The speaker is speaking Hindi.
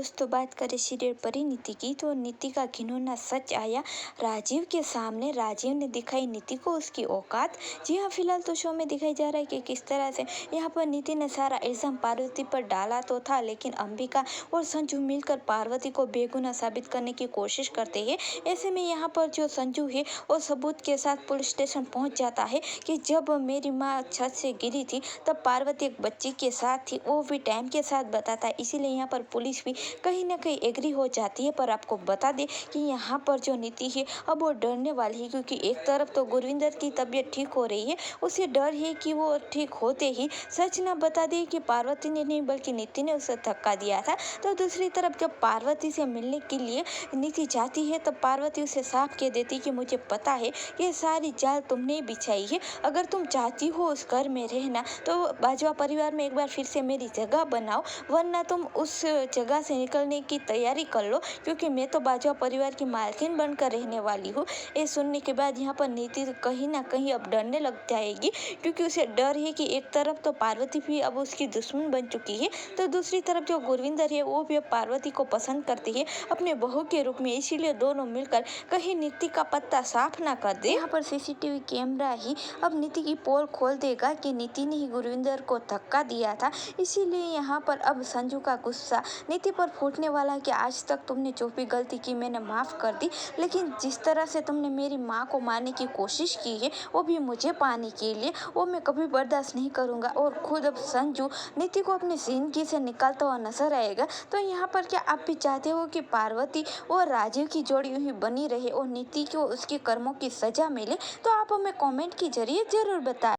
दोस्तों, बात करें सीरियल परिणीति की तो नीति का घिनौना सच आया राजीव के सामने। राजीव ने दिखाई नीति को उसकी औकात। जी हाँ, फिलहाल तो शो में दिखाई जा रहा है कि किस तरह से यहाँ पर नीति ने सारा इल्जाम पार्वती पर डाला तो था, लेकिन अंबिका और संजू मिलकर पार्वती को बेगुनाह साबित करने की कोशिश करते हैं। ऐसे में यहाँ पर जो संजू है वो सबूत के साथ पुलिस स्टेशन पहुँच जाता है कि जब मेरी माँ छत से गिरी थी तब पार्वती एक बच्ची के साथ थी, वो भी टाइम के साथ बताता है। इसीलिए यहाँ पर पुलिस भी कहीं ना कहीं एग्री हो जाती है। पर आपको बता दें कि यहाँ पर जो नीति है अब वो डरने वाली है, क्योंकि एक तरफ तो गुरविंदर की तबीयत ठीक हो रही है, उसे डर है कि वो ठीक होते ही सच ना बता दे कि पार्वती ने नहीं बल्कि नीति ने उसे धक्का दिया था। तो दूसरी तरफ जब पार्वती से मिलने के लिए नीति जाती है तब पार्वती उसे साफ कह देती कि मुझे पता है ये सारी जाल तुमने बिछाई है, अगर तुम चाहती हो उस घर में रहना तो बाजवा परिवार में एक बार फिर से मेरी जगह बनाओ, वरना तुम उस जगह से निकलने की तैयारी कर लो, क्योंकि मैं तो बाजवा परिवार की मालकिन बनकर रहने वाली हूँ। ये सुनने के बाद यहाँ पर नीति कहीं ना कहीं अब डरने लग जाएगी, क्योंकि उसे डर है कि एक तरफ तो पार्वती भी अब उसकी दुश्मन बन चुकी है, तो दूसरी तरफ जो गुरविंदर है वो भी अब पार्वती को पसंद करती है अपने बहू के रूप में। इसीलिए दोनों मिलकर कहीं नीति का पत्ता साफ ना कर दे। यहाँ पर सीसीटीवी कैमरा ही अब नीति की पोल खोल देगा कि नीति ने ही गुरविंदर को धक्का दिया था। इसीलिए यहाँ पर अब संजू का गुस्सा नीति पर फूटने वाला है कि आज तक तुमने जो भी गलती की मैंने माफ़ कर दी, लेकिन जिस तरह से तुमने मेरी माँ को मारने की कोशिश की है वो भी मुझे पाने के लिए, वो मैं कभी बर्दाश्त नहीं करूँगा। और खुद अब संजू नीति को अपनी जिंदगी से निकालता हुआ नजर आएगा। तो यहाँ पर क्या आप भी चाहते हो कि पार्वती और राजीव की जोड़ी यूं ही बनी रहे और नीति को उसके कर्मों की सजा मिले? तो आप हमें कमेंट के जरिए जरूर बताएं।